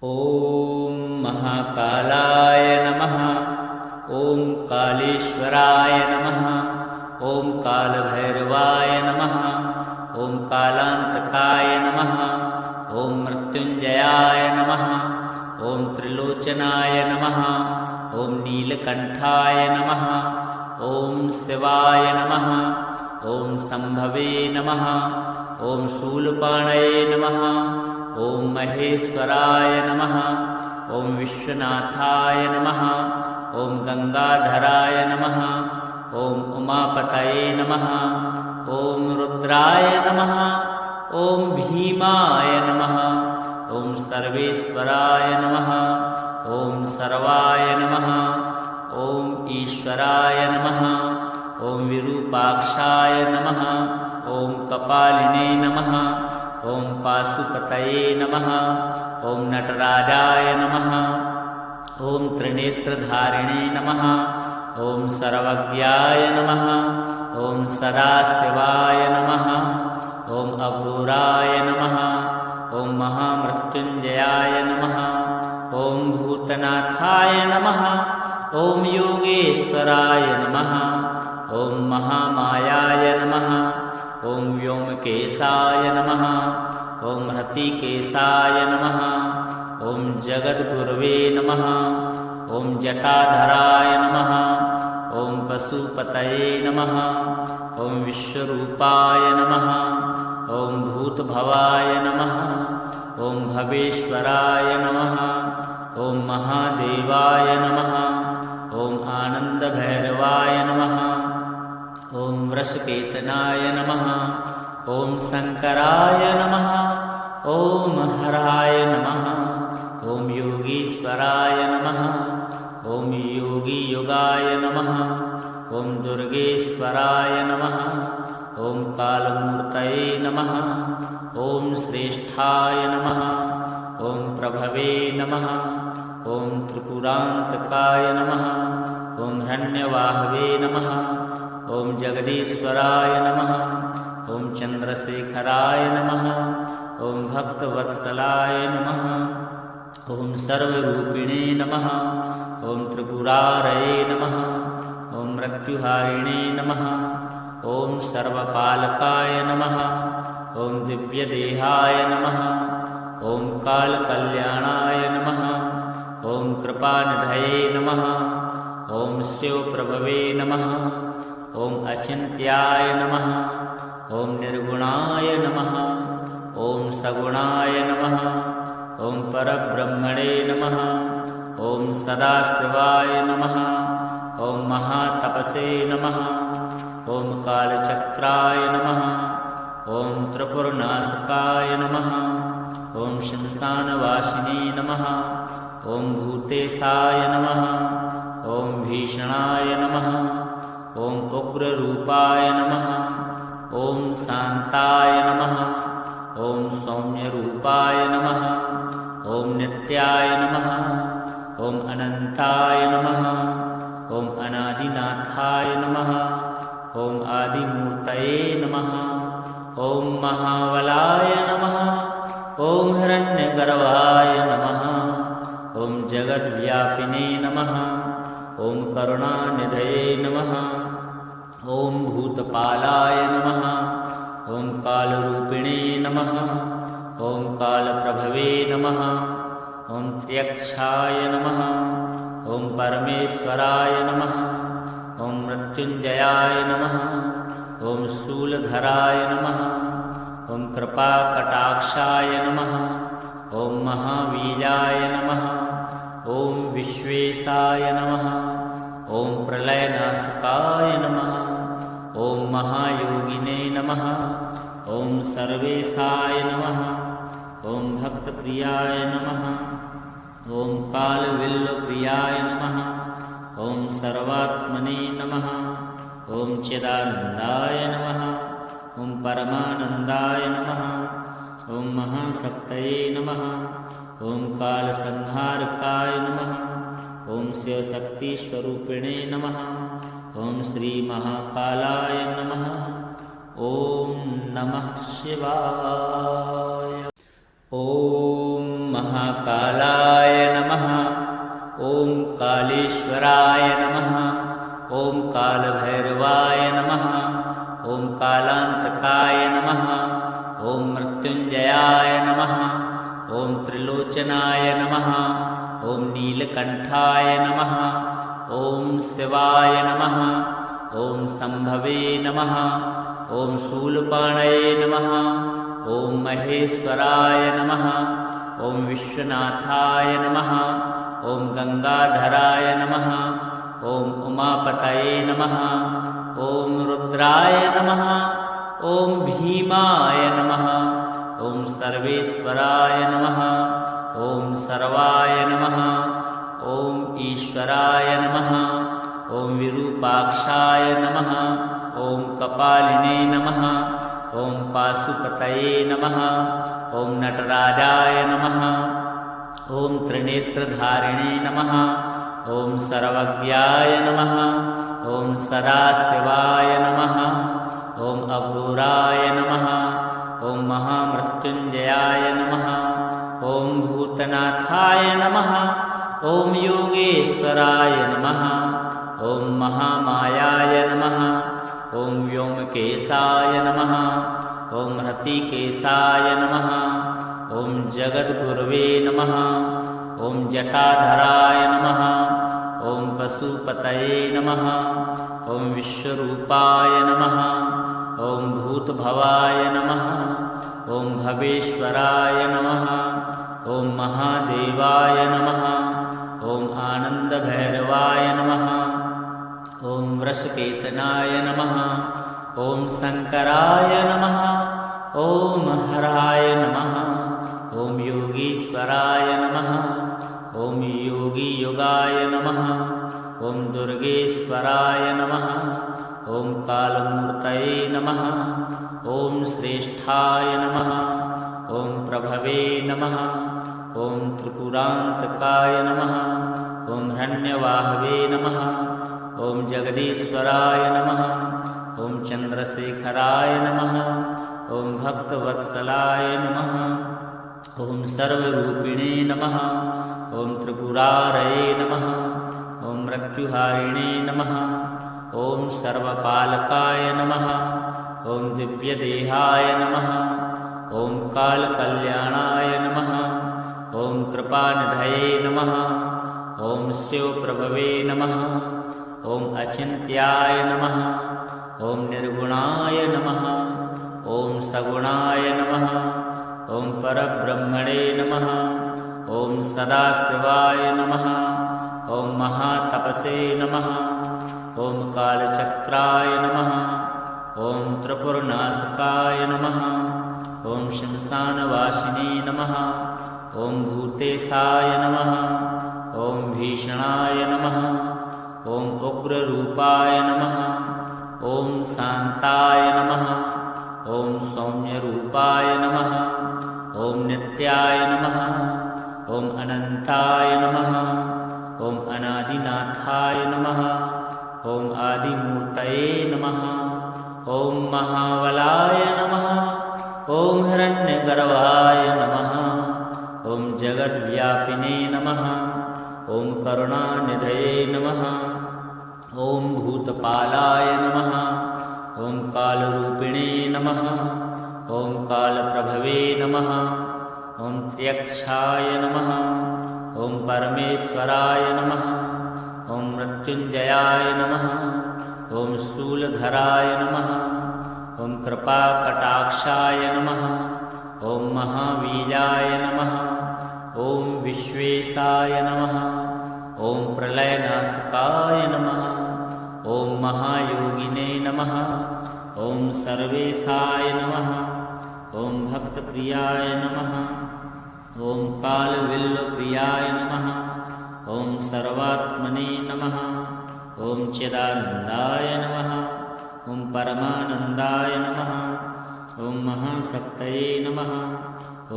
ॐ महाकालाय नमः। ॐ कालेश्वराय नमः। ॐ कालभैरवाय नमः। ॐ कालान्तकाय नमः। ॐ मृत्युञ्जयाय नमः। ॐ त्रिलोचनाय नमः। ॐ नीलकण्ठाय नमः। ॐ शिवाय नमः। ॐ शम्भवे नमः। ॐ शूलपाणये नमः। ॐ महेश्वराय नमः। ॐ विश्वनाथाय नमः। ॐ गंगाधराय नमः। ॐ उमापतये नमः। ॐ रुद्राय नमः। ॐ भीमाय नमः। ॐ सर्वेश्वराय नमः। ॐ सर्वाय नमः। ॐ ईश्वराय नमः। ॐ विरूपाक्षाय नमः। ॐ कपालिने नमः। ॐ पाशुपतये नमः। ॐ नटराजाय नमः। ॐ त्रिनेत्रधारिणे नमः। ॐ सर्वज्ञाय नमः। ॐ सदाशिवाय नमः। ॐ अघोराय नमः। ॐ महामृत्युञ्जयाय नमः। ॐ भूतनाथाय नमः। ॐ योगेश्वराय नमः। ॐ महामायाय नमः। ॐ व्योमकेशाय नमः। ॐ हृतिकेशाय नमः। ॐ जगद्गुरवे नमः। ॐ जटाधराय नमः। ॐ पशुपतये नमः। ॐ विश्वरूपाय नमः। ॐ भूतभवाय नमः। ॐ भवेश्वराय नमः। ॐ महादेवाय नमः। ॐ आनन्दभैरवाय नमः। ॐ वृषकेतनाय नमः। ॐ शङ्कराय नमः। ॐ हराय नमः। ॐ योगीश्वराय नमः। ॐ योगीयुगाय नमः। ॐ दुर्गेश्वराय नमः। ॐ कालमूर्तये नमः। ॐ श्रेष्ठाय नमः। ॐ प्रभवे नमः। ॐ त्रिपुरान्तकाय नमः। ॐ हिरण्यवाहवे नमः। ॐ जगदीश्वराय नमः। ॐ चन्द्रशेखराय नमः। ॐ भक्तवत्सलाय नमः। ॐ सर्वरूपिणे नमः। ॐ त्रिपुरारये नमः। ॐ मृत्युहारिणे नमः। ॐ सर्वपालकाय नमः। ॐ दिव्यदेहाय नमः। ॐ कालकल्याणाय नमः। ॐ कृपानिधये नमः। ॐ शिवप्रभवे नमः। ॐ अचिन्त्याय नमः। ॐ निर्गुणाय नमः। ॐ सगुणाय नमः। ॐ परब्रह्मणे नमः। ॐ सदाशिवाय नमः। ॐ महातपसे नमः। ॐ कालचक्राय नमः। ॐ त्रिपुरनाशकाय नमः। ॐ श्मशानवासिने नमः। ॐ भूतेशाय नमः। ॐ भीषणाय नमः। ॐ उग्ररूपाय नमः। ॐ शान्ताय नमः। ॐ सौम्यरूपाय नमः। ॐ नित्याय नमः। ॐ अनन्ताय नमः। ॐ अनादिनाथाय नमः। ॐ आदिमूर्तये नमः। ॐ महाबलाय नमः। ॐ हिरण्यगर्भाय नमः। ॐ जगद्व्यापिने नमः। ॐ करुणानिधये नमः। ॐ भूतपालाय नमः। ॐ कालरूपिणे नमः। ॐ कालप्रभवे नमः। ॐ त्र्यक्षाय नमः। ॐ परमेश्वराय नमः। ॐ मृत्युञ्जयाय नमः। ॐ शूलधराय नमः। ॐ कृपाकटाक्षाय नमः। ॐ महावीराय नमः। ॐ विश्वेशाय नमः। ॐ प्रलयनाशकाय नमः। ॐ महायोगिने नमः। ॐ सर्वेशाय नमः। ॐ भक्तप्रियाय नमः। ॐ कालविल्लप्रियाय नमः। ॐ सर्वात्मने नमः। ॐ चिदानन्दाय नमः। ॐ परमानन्दाय नमः। ॐ महाशक्तये नमः। ॐ कालसंहारकाय नमः। ॐ शिवशक्तिस्वरूपिणे नमः। ॐ श्रीमहाकालाय नमः। ॐ नमः शिवाय। ॐ महा महाकालाय नमः। ॐ कालेश्वराय नमः। ॐ कालभैरवाय नमः। ॐ कालान्तकाय नमः। ॐ मृत्युञ्जयाय नमः। ॐ त्रिलोचनाय नमः। ॐ नीलकण्ठाय नमः। ॐ शिवाय नमः। ॐ शम्भवे नमः। ॐ शूलपाणये नमः। ॐ महेश्वराय नमः। ॐ विश्वनाथाय नमः। ॐ गंगाधराय नमः। ॐ उमापतये नमः। ॐ रुद्राय नमः। ॐ भीमाय नमः। ॐ सर्वेश्वराय नमः। ॐ सर्वाय नमः। ॐ ईश्वराय नमः। ॐ विरूपाक्षाय नमः। ॐ कपालिने नमः। ॐ पाशुपतये नमः। ॐ नटराजाय नमः। ॐ त्रिनेत्रधारिणे नमः। ॐ सर्वज्ञाय नमः। ॐ सदाशिवाय नमः। ॐ अघोराय नमः। ॐ महामृत्युञ्जयाय नमः। ॐ भूतनाथाय नमः। ॐ योगेश्वराय नमः। ॐ महामायाय नमः। ॐ व्योमकेशाय नमः। ॐ हृतिकेशाय नमः। ॐ जगद्गुरवे नमः। ॐ जटाधराय नमः। ॐ पशुपतये नमः। ॐ विश्वरूपाय नमः। ॐ भूतभवाय नमः। ॐ भवेश्वराय नमः। ॐ महादेवाय नमः। ॐ आनन्दभैरवाय नमः। ॐ वृषकेतनाय नमः। ॐ शङ्कराय नमः। ॐ हराय नमः। ॐ योगीश्वराय नमः। ॐ योगीयुगाय नमः। ॐ दुर्गेश्वराय नमः। ॐ कालमूर्तये नमः। ॐ श्रेष्ठाय नमः। ॐ प्रभवे नमः। ॐ त्रिपुरान्तकाय नमः। ॐ हिरण्यवाहवे नमः। ॐ जगदीश्वराय नमः। ॐ चन्द्रशेखराय नमः। ॐ भक्तवत्सलाय नमः। ॐ सर्वरूपिणे नमः। ॐ त्रिपुरारये नमः। ॐ मृत्युहारिणे नमः। ॐ सर्वपालकाय नमः। ॐ दिव्यदेहाय नमः। ॐ कालकल्याणाय नमः। ॐ कृपानिधये नमः। ॐ शिवप्रभवे नमः। ॐ अचिन्त्याय नमः। ॐ निर्गुणाय नमः। ॐ सगुणाय नमः। ॐ परब्रह्मणे नमः। ॐ सदाशिवाय नमः। ॐ महातपसे नमः। ॐ कालचक्राय नमः। ॐ त्रिपुरनाशकाय नमः। ॐ श्मशानवासिने नमः। ॐ भूतेशाय नमः। ॐ भीषणाय नमः। ॐ उग्ररूपाय नमः। ॐ शान्ताय नमः। ॐ सौम्यरूपाय नमः। ॐ नित्याय नमः। ॐ अनन्ताय नमः। ॐ अनादिनाथाय नमः। ॐ आदिमूर्तये नमः। ॐ महाबलाय नमः। ॐ हिरण्यगर्भाय नमः। ॐ जगद्व्यापिने नमः। ॐ करुणानिधये नमः। ॐ भूतपालाय नमः। ॐ कालरूपिणे नमः। ॐ कालप्रभवे नमः। ॐ त्र्यक्षाय नमः। ॐ परमेश्वराय नमः। ॐ मृत्युञ्जयाय नमः। ॐ शूलधराय नमः। ॐ कृपाकटाक्षाय नमः। ॐ महावीराय नमः। ॐ विश्वेशाय नमः। ॐ प्रलयनाशकाय नमः। ॐ महायोगिने नमः। ॐ सर्वेशाय नमः। ॐ भक्तप्रियाय नमः। ॐ कालविल्लप्रियाय नमः। ॐ सर्वात्मने नमः। ॐ चिदानन्दाय नमः। ॐ परमानन्दाय नमः। ॐ महाशक्तये नमः।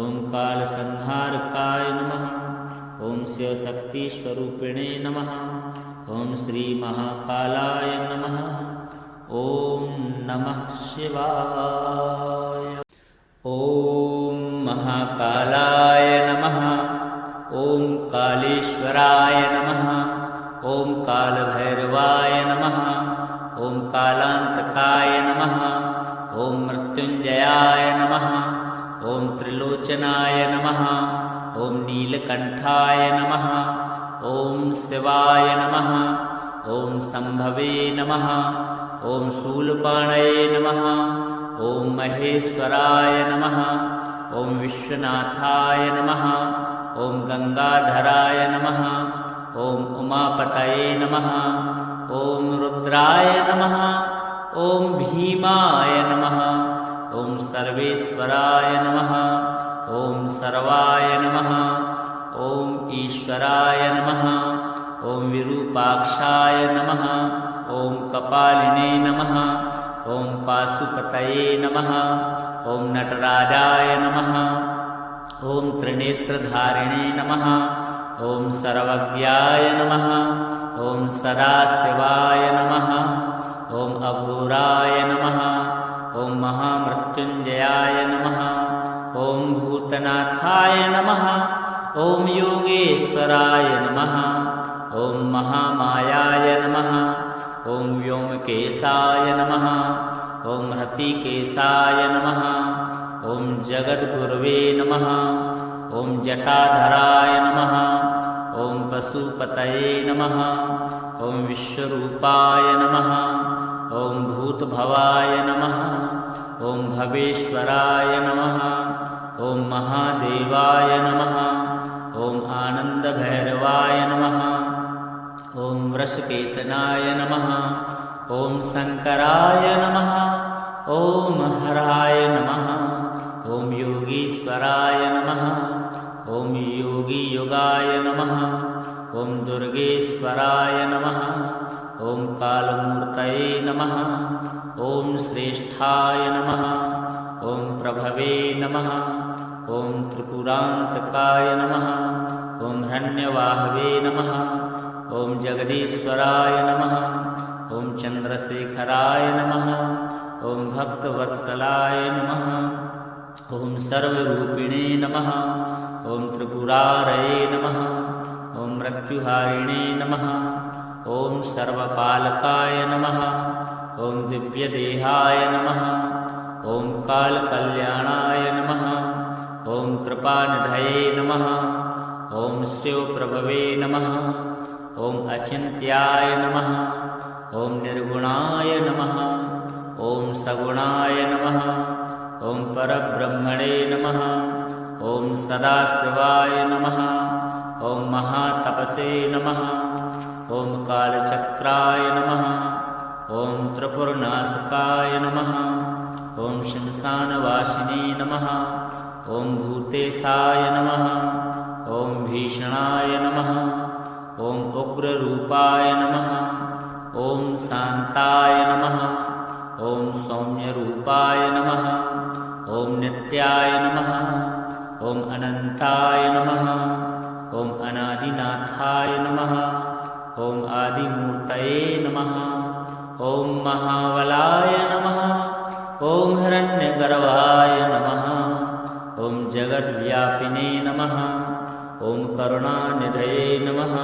ॐ कालसंहारकाय नमः। ॐ शिवशक्तिस्वरूपिणे नमः। ॐ श्रीमहाकालाय नमः। ॐ नमः शिवाय। ॐ महाकालाय नमः। ॐ कालेश्वराय नमः। ॐ कालभैरवाय नमः। ॐ कालान्तकाय नमः। ॐ मृत्युञ्जयाय नमः। ॐ त्रिलोचनाय नमः। ॐ नीलकण्ठाय नमः। ॐ शिवाय नमः। ॐ शम्भवे नमः। ॐ शूलपाणये नमः। ॐ महेश्वराय नमः। ॐ विश्वनाथाय नमः। ॐ गंगाधराय नमः। ॐ उमापतये नमः। ॐ रुद्राय नमः। ॐ भीमाय नमः। ॐ सर्वेश्वराय नमः। ॐ सर्वाय नमः। ॐ ईश्वराय नमः। ॐ विरूपाक्षाय नमः। ॐ कपालिने नमः। ॐ पाशुपतये नमः। ॐ नटराजाय नमः। ॐ त्रिनेत्रधारिणे नमः। ॐ सर्वज्ञाय नमः। ॐ सदाशिवाय नमः। ॐ अघोराय नमः। ॐ महामृत्युञ्जयाय नमः। ॐ भूतनाथाय नमः। ॐ योगेश्वराय नमः। ॐ महामायाय नमः। ॐ व्योमकेशाय नमः। ॐ हृतिकेशाय नमः। ॐ जगद्गुरवे नमः। ॐ जटाधराय नमः। ॐ पशुपतये नमः। ॐ विश्वरूपाय नमः। ॐ भूतभवाय नमः। ॐ भवेश्वराय नमः। ॐ महादेवाय नमः। ॐ आनन्दभैरवाय नमः। ॐ वृषकेतनाय नमः। ॐ शङ्कराय नमः। ॐ हराय नमः। ॐ योगीश्वराय नमः। ॐ योगीयुगाय नमः। ॐ दुर्गेश्वराय नमः। ॐ कालमूर्तये नमः। ॐ श्रेष्ठाय नमः। ॐ प्रभवे नमः। ॐ त्रिपुरान्तकाय नमः। ॐ हिरण्यवाहवे नमः। ॐ जगदीश्वराय नमः। ॐ चन्द्रशेखराय नमः। ॐ भक्तवत्सलाय नमः। ॐ सर्वरूपिणे नमः। ॐ त्रिपुरारये नमः। ॐ मृत्युहारिणे नमः। ॐ सर्वपालकाय नमः। ॐ दिव्यदेहाय नमः। ॐ कालकल्याणाय नमः। ॐ कृपानिधये नमः। ॐ शिवप्रभवे नमः। ॐ अचिन्त्याय नमः। ॐ निर्गुणाय नमः। ॐ सगुणाय नमः। ॐ परब्रह्मणे नमः। ॐ सदाशिवाय नमः। ॐ महातपसे नमः। ॐ कालचक्राय नमः। ॐ त्रिपुरनाशकाय नमः। ॐ श्मशानवासिने नमः। ॐ भूतेशाय नमः। ॐ भीषणाय नमः। ॐ उग्ररूपाय नमः। ॐ शान्ताय नमः। ॐ सौम्यरूपाय नमः। ॐ नित्याय नमः। ॐ अनन्ताय नमः। ॐ अनादिनाथाय नमः। ॐ आदिमूर्तये नमः। ॐ महाबलाय नमः। ॐ हिरण्यगर्भाय नमः। ॐ जगद्व्यापिने नमः। ॐ करुणानिधये नमः।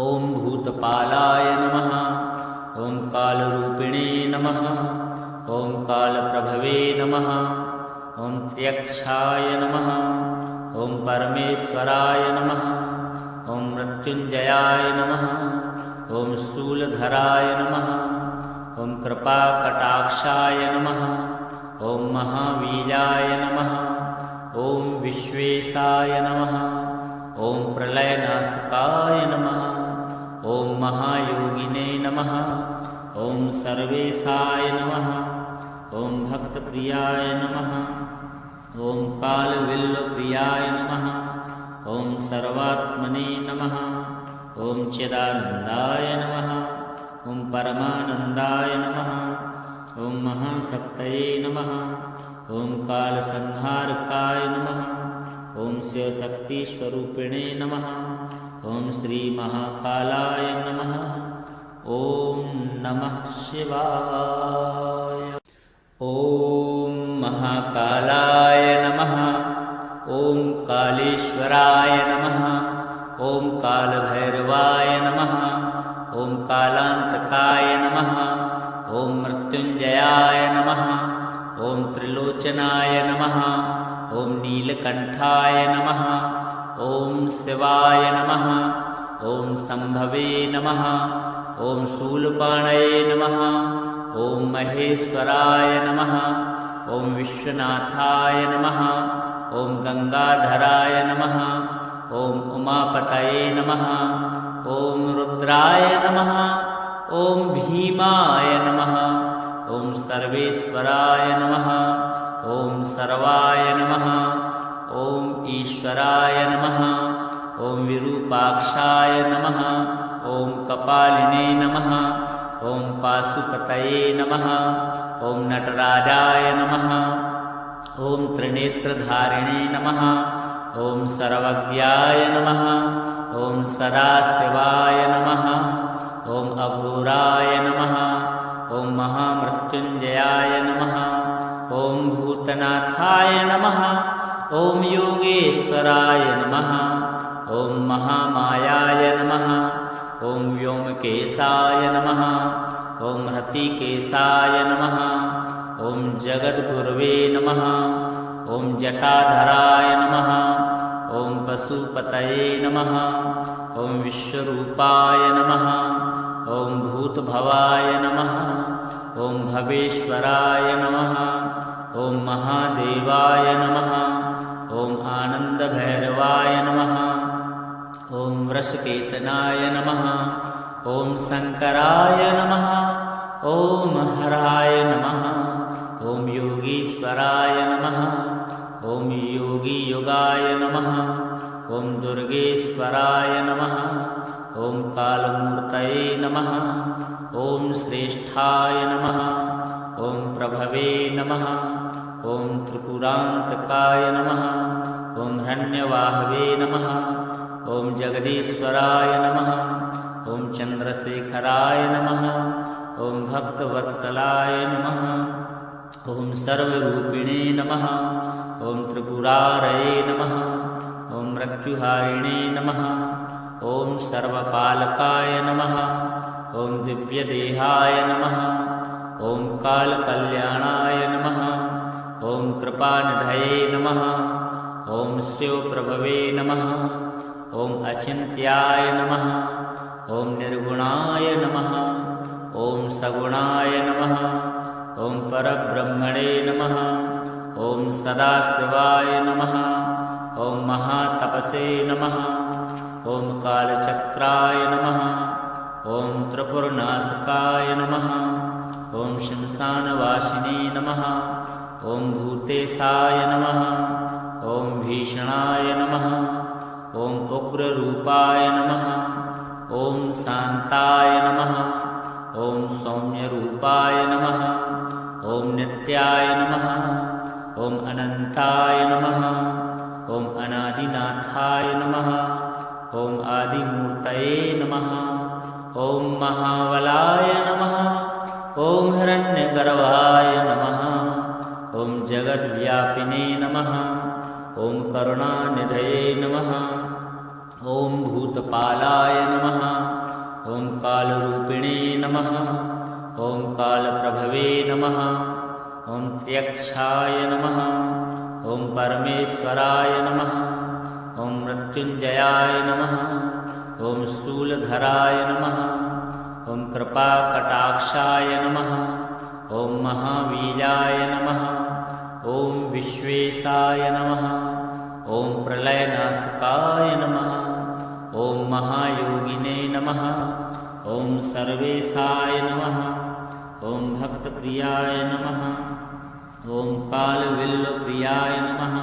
ॐ भूतपालाय नमः। ॐ कालरूपिणे नमः। ॐ कालप्रभवे नमः। ॐ त्र्यक्षाय नमः। ॐ परमेश्वराय नमः। ॐ मृत्युञ्जयाय नमः। ॐ शूलधराय नमः। ॐ कृपाकटाक्षाय नमः। ॐ महावीराय नमः। ॐ विश्वेशाय नमः। ॐ प्रलयनाशकाय नमः। ॐ महायोगिने नमः। ॐ सर्वेशाय नमः। ॐ भक्तप्रियाय नमः। ॐ कालविल्लप्रियाय नमः। ॐ सर्वात्मने नमः। ॐ चिदानन्दाय नमः। ॐ परमानन्दाय नमः। ॐ महाशक्तये नमः। ॐ कालसंहारकाय नमः। ॐ शिवशक्तिस्वरूपिणे नमः। ॐ श्रीमहाकालाय नमः। ॐ नमः शिवाय। ॐ महाकालाय नमः। ॐ कालेश्वराय कालेश्वराय नमः। ॐ कालभैरवाय नमः। ॐ कालान्तकाय नमः। ॐ मृत्युञ्जयाय नमः। ॐ त्रिलोचनाय नमः। ॐ नीलकण्ठाय नमः। ॐ शिवाय नमः। ॐ शम्भवे नमः। ॐ शूलपाणये नमः। ॐ महेश्वराय नमः। ॐ विश्वनाथाय नमः। ॐ गंगाधराय नमः। ॐ उमापतये नमः। ॐ रुद्राय नमः। ॐ भीमाय नमः। ॐ सर्वेश्वराय नमः। ॐ सर्वाय नमः। ॐ ईश्वराय नमः। ॐ विरूपाक्षाय नमः। ॐ कपालिने नमः। ॐ पाशुपतये नमः। ॐ नटराजाय नमः। ॐ त्रिनेत्रधारिणे नमः। ॐ सर्वज्ञाय नमः। ॐ सदाशिवाय नमः। ॐ अघोराय नमः। ॐ महामृत्युञ्जयाय नमः। ॐ भूतनाथाय नमः। ॐ योगेश्वराय नमः। ॐ महामायाय नमः। ॐ व्योमकेशाय नमः। ॐ हृतिकेशाय नमः। ॐ जगद्गुरवे नमः। ॐ जटाधराय नमः। ॐ पशुपतये नमः। ॐ विश्वरूपाय नमः। ॐ भूतभवाय नमः। ॐ भवेश्वराय नमः। ॐ महादेवाय नमः। ॐ आनन्दभैरवाय नमः। ॐ वृषकेतनाय नमः। ॐ शङ्कराय नमः। ॐ हराय नमः। ॐ योगीश्वराय नमः। ॐ योगीयुगाय नमः। ॐ दुर्गेश्वराय नमः। ॐ कालमूर्तये नमः। ॐ श्रेष्ठाय नमः। ॐ प्रभवे नमः। ॐ त्रिपुरान्तकाय नमः। ॐ हिरण्यवाहवे नमः। ॐ जगदीश्वराय नमः। ॐ चन्द्रशेखराय नमः। ॐ भक्तवत्सलाय नमः। ॐ सर्वरूपिणे नमः। ॐ त्रिपुरारये नमः। ॐ मृत्युहारिणे नमः। ॐ सर्वपालकाय नमः। ॐ दिव्यदेहाय नमः। ॐ कालकल्याणाय नमः। ॐ कृपानिधये नमः। ॐ शिवप्रभवे नमः। ॐ अचिन्त्याय नमः। ॐ निर्गुणाय नमः। ॐ सगुणाय नमः। ॐ परब्रह्मणे नमः। ॐ सदाशिवाय नमः। ॐ महातपसे नमः। ॐ कालचक्राय नमः। ॐ त्रिपुरनाशकाय नमः। ॐ श्मशानवासिने नमः। ॐ भूतेशाय नमः। ॐ भीषणाय नमः। ॐ उग्ररूपाय नमः। ॐ शान्ताय नमः। ॐ सौम्यरूपाय नमः। ॐ नित्याय नमः। ॐ अनन्ताय नमः। ॐ अनादिनाथाय नमः। ॐ आदिमूर्तये नमः। ॐ महाबलाय नमः। ॐ हिरण्यगर्भाय नमः। ॐ जगद्व्यापिने नमः। ॐ करुणानिधये नमः। ॐ भूतपालाय नमः। ॐ कालरूपिणे नमः। ॐ कालप्रभवे नमः। ॐ त्र्यक्षाय नमः। ॐ परमेश्वराय नमः। ॐ मृत्युञ्जयाय नमः। ॐ शूलधराय नमः। ॐ कृपाकटाक्षाय नमः। ॐ महावीराय नमः। ॐ विश्वेशाय नमः। ॐ प्रलयनाशकाय नमः। ॐ महायोगिने नमः। ॐ सर्वेशाय नमः। ॐ भक्तप्रियाय नमः। ॐ कालविल्लप्रियाय नमः।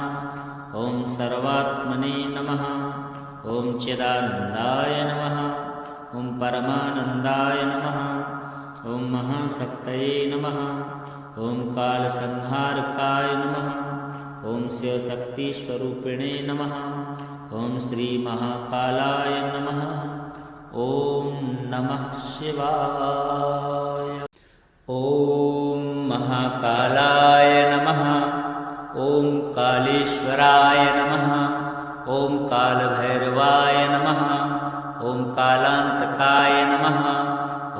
ॐ सर्वात्मने नमः। ॐ चिदानन्दाय नमः। ॐ परमानन्दाय नमः। ॐ महाशक्तये नमः। ॐ कालसंहारकाय नमः। ॐ शिवशक्तिस्वरूपिणे नमः। ॐ श्रीमहाकालाय नमः। ॐ नमः शिवाय। ॐ महाकालाय नमः। ॐ कालेश्वराय नमः। ॐ कालभैरवाय नमः ॐ कालान्तकाय नमः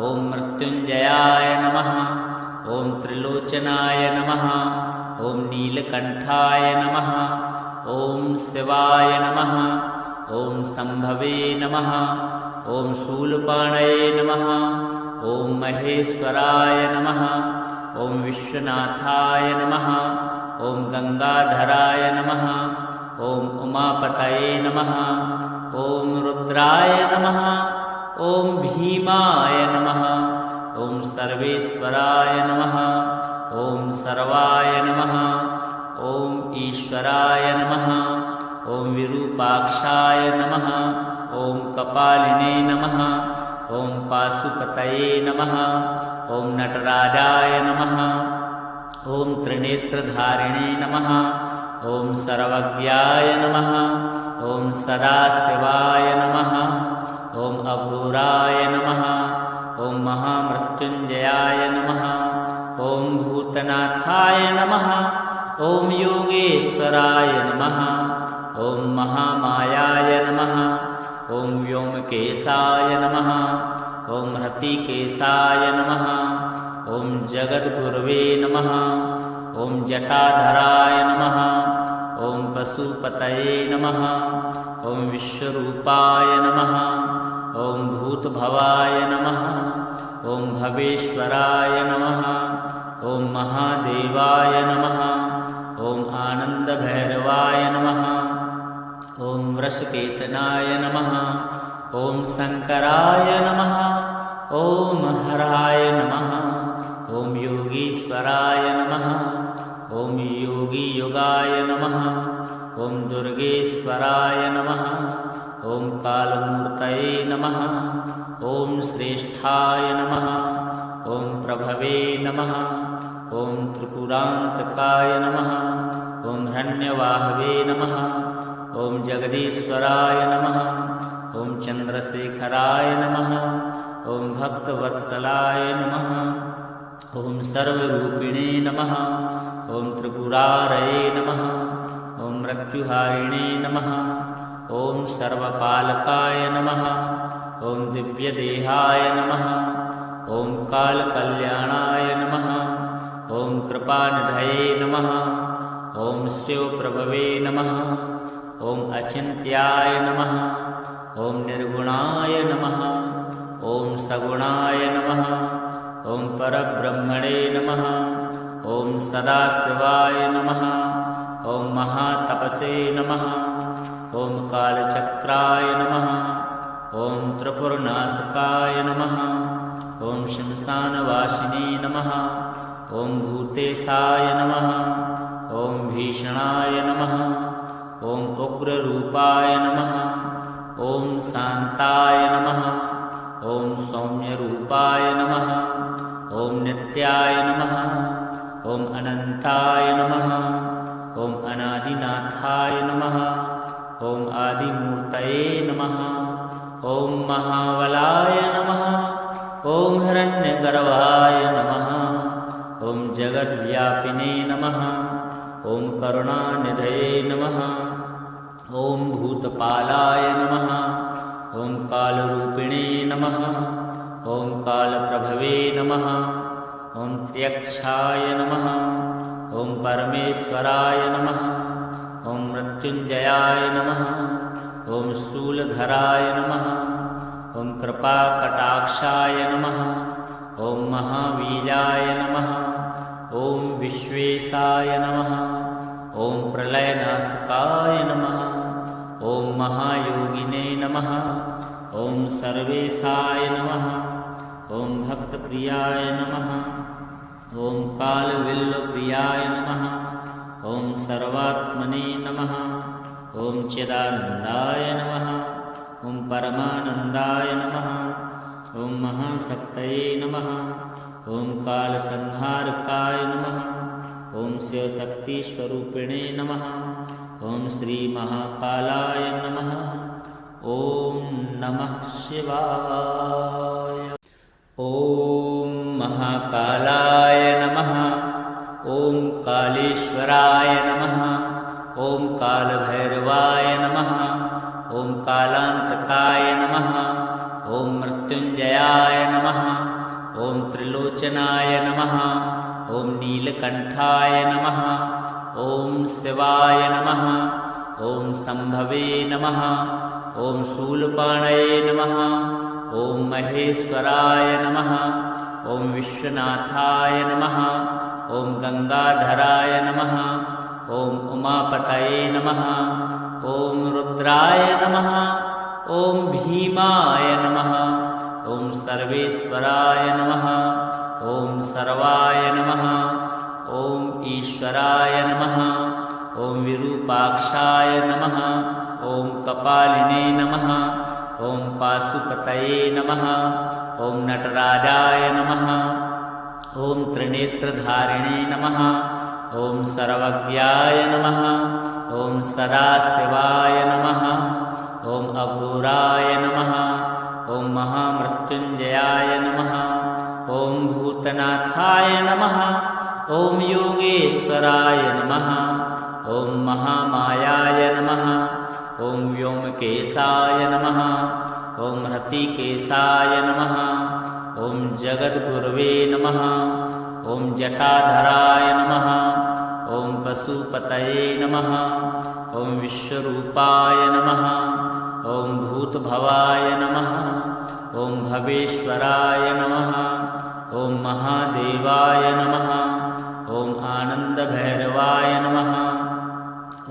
ॐ मृत्युञ्जयाय नमः ॐ त्रिलोचनाय नमः ॐ नीलकण्ठाय नमः ॐ शिवाय नमः ॐ सम्भवे नमः ॐ शूलपाणये नमः ॐ महेश्वराय नमः ॐ विश्वनाथाय नमः ॐ गङ्गाधराय नमः ॐ उमापतये नमः ॐ रुद्राय नमः ॐ भीमाय नमः ॐ सर्वेश्वराय नमः ॐ सर्वाय नमः ॐ ईश्वराय नमः ॐ विरूपाक्षाय नमः ॐ कपालिने नमः ॐ पाशुपतये नमः ॐ नटराजाय नमः ॐ त्रिनेत्रधारिणे नमः ॐ सर्वज्ञाय नमः ॐ सदाशिवाय नमः ॐ अघोराय नमः ॐ महामृत्युञ्जयाय नमः ॐ भूतनाथाय नमः ॐ योगेश्वराय नमः ॐ महामायाय नमः ॐ व्योमकेशाय नमः ॐ हृतिकेशाय नमः ॐ जगद्गुरवे नमः ॐ जटाधराय नमः ॐ पशुपतये नमः ॐ विश्वरूपाय नमः ॐ भूतभवाय नमः ॐ भवेश्वराय नमः ॐ महादेवाय नमः ॐ आनन्दभैरवाय नमः ॐ वृषकेतनाय नमः ॐ शङ्कराय नमः ॐ हराय नमः ॐ योगीश्वराय नमः ॐ योगीयुगाय नमः ॐ दुर्गेश्वराय नमः ॐ कालमूर्तये नमः ॐ श्रेष्ठाय नमः ॐ प्रभवे नमः ॐ त्रिपुरान्तकाय नमः ॐ हिरण्यवाहवे नमः ॐ जगदीश्वराय नमः ॐ चन्द्रशेखराय नमः ॐ भक्तवत्सलाय नमः ॐ सर्वरूपिणे नमः ॐ त्रिपुरारये नमः ॐ मृत्युहारिणे नमः ॐ सर्वपालकाय नमः ॐ दिव्यदेहाय नमः ॐ कालकल्याणाय नमः ॐ कृपानिधये नमः ॐ शिवप्रभवे नमः ॐ अचिन्त्याय नमः ॐ निर्गुणाय नमः ॐ सगुणाय नमः ॐ परब्रह्मणे नमः ॐ सदाशिवाय नमः ॐ महातपसे नमः ॐ कालचक्राय नमः ॐ त्रिपुरनाशकाय नमः ॐ शमशानवासिने नमः ॐ भूतेशाय नमः ॐ भीषणाय नमः ॐ उग्ररूपाय नमः ॐ शान्ताय नमः ॐ सौम्यरूपाय नमः ॐ नित्याय नमः ॐ अनन्ताय नमः ॐ अनादिनाथाय नमः ॐ आदिमूर्तये नमः ॐ महाबलाय नमः ॐ हिरण्यगर्भाय नमः ॐ जगद्व्यापिने नमः ॐ करुणानिधये नमः ॐ भूतपालाय नमः ॐ कालरूपिणे नमः ॐ कालप्रभवे नमः ॐ त्र्यक्षाय नमः ॐ परमेश्वराय नमः ॐ मृत्युञ्जयाय नमः ॐ शूलधराय नमः ॐ कृपाकटाक्षाय नमः ॐ महावीराय नमः ॐ विश्वेशाय नमः ॐ प्रलयनाशकाय नमः ॐ महायोगिने नमः ॐ सर्वेशाय नमः ॐ भक्तप्रियाय नमः ॐ कालविल्लप्रियाय नमः ॐ सर्वात्मने नमः ॐ चिदानन्दाय नमः ॐ परमानन्दाय नमः ॐ महाशक्तये नमः ॐ कालसंहारकाय नमः ॐ शिवशक्तिस्वरूपिणे नमः ॐ श्रीमहाकालाय नमः ॐ नमः शिवाय। ॐ महाकालाय नमः ॐ कालेश्वराय नमः ॐ कालभैरवाय नमः ॐ कालान्तकाय नमः ॐ मृत्युञ्जयाय नमः ॐ त्रिलोचनाय नमः ॐ नीलकण्ठाय नमः ॐ शिवाय नमः ॐ शम्भवे नमः ॐ शूलपाणये नमः ॐ महेश्वराय नमः ॐ विश्वनाथाय नमः ॐ गङ्गाधराय नमः ॐ उमापतये नमः ॐ रुद्राय नमः ॐ भीमाय नमः ॐ सर्वेश्वराय नमः ॐ सर्वाय नमः ॐ ईश्वराय नमः ॐ विरूपाक्षाय नमः ॐ कपालिने नमः ॐ पाशुपतये नमः ॐ नटराजाय नमः ॐ त्रिनेत्रधारिणे नमः ॐ सर्वज्ञाय नमः ॐ सदाशिवाय नमः ॐ अघोराय नमः ॐ महामृत्युञ्जयाय नमः ॐ भूतनाथाय नमः ॐ योगेश्वराय नमः ॐ महामायाय नमः ॐ व्योमकेशाय नमः ॐ हृतिकेशाय नमः ॐ जगद्गुरवे नमः ॐ जटाधराय नमः ॐ पशुपतये नमः ॐ विश्वरूपाय नमः ॐ भूतभवाय नमः ॐ भवेश्वराय नमः ॐ महादेवाय नमः ॐ आनन्दभैरवाय नमः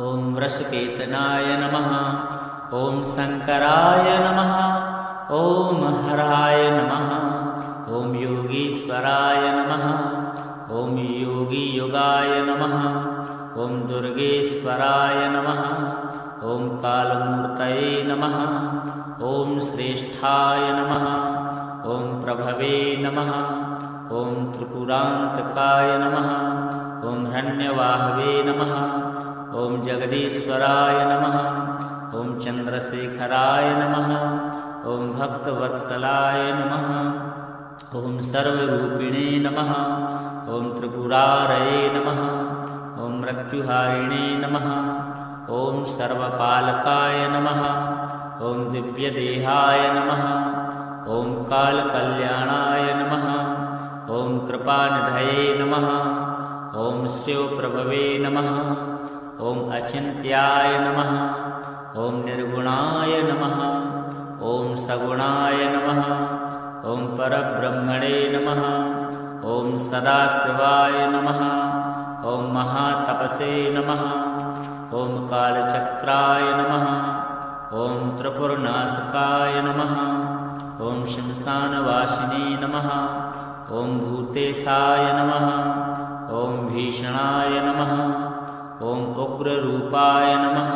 ॐ वृषकेतनाय नमः ॐ शङ्कराय नमः ॐ हराय नमः ॐ योगीश्वराय नमः ॐ योगीयुगाय नमः ॐ दुर्गेश्वराय नमः ॐ कालमूर्तये नमः ॐ श्रेष्ठाय नमः ॐ प्रभवे नमः ॐ त्रिपुरान्तकाय नमः ॐ हिरण्यवाहवे नमः ॐ जगदीश्वराय नमः ॐ चन्द्रशेखराय नमः ॐ भक्तवत्सलाय नमः ॐ सर्वरूपिणे नमः ॐ त्रिपुरारये नमः ॐ मृत्युहारिणे नमः ॐ सर्वपालकाय नमः ॐ दिव्यदेहाय नमः ॐ कालकल्याणाय नमः ॐ कृपानिधये नमः ॐ शिवप्रभवे नमः ॐ अचिन्त्याय नमः ॐ निर्गुणाय नमः ॐ सगुणाय नमः ॐ परब्रह्मणे नमः ॐ सदाशिवाय नमः ॐ महातपसे नमः ॐ कालचक्राय नमः ॐ त्रिपुरनाशकाय नमः ॐ शमशानवासिने नमः ॐ भूतेशाय नमः ॐ भीषणाय नमः ॐ उग्ररूपाय नमः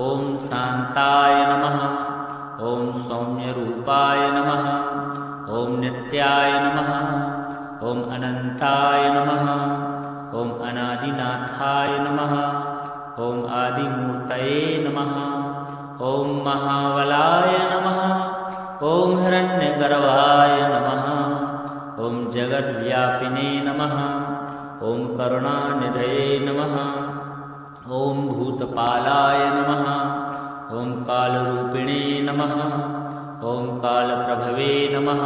ॐ शान्ताय नमः ॐ सौम्यरूपाय नमः ॐ नित्याय नमः ॐ अनन्ताय नमः ॐ अनादिनाथाय नमः ॐ आदिमूर्तये नमः ॐ महाबलाय नमः ॐ हिरण्यगर्भाय नमः ॐ जगद्व्यापिने नमः ॐ करुणानिधये नमः ॐ भूतपालाय नमः ॐ कालरूपिणे नमः ॐ कालप्रभवे नमः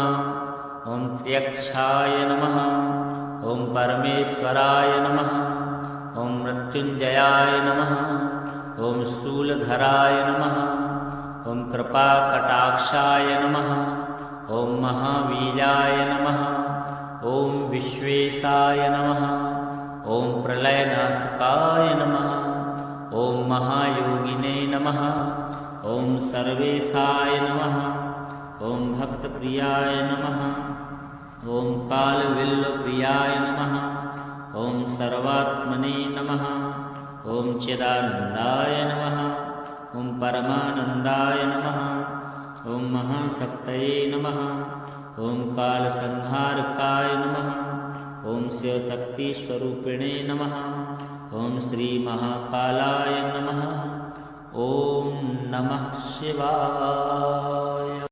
ॐ त्र्यक्षाय नमः ॐ परमेश्वराय नमः ॐ मृत्युञ्जयाय नमः ॐ शूलधराय नमः ॐ कृपाकटाक्षाय नमः ॐ महावीर्याय नमः ॐ विश्वेशाय नमः ॐ प्रलयनाशकाय नमः ॐ महायोगिने नमः ॐ सर्वेशाय नमः ॐ भक्तप्रियाय नमः ॐ कालविल्लप्रियाय नमः ॐ सर्वात्मने नमः ॐ चिदानन्दाय नमः ॐ परमानन्दाय नमः ॐ महाशक्तये नमः ॐ कालसंहारकाय नमः ॐ शिवशक्तिस्वरूपिणे नमः ॐ श्रीमहाकालाय नमः ॐ नमः शिवाय।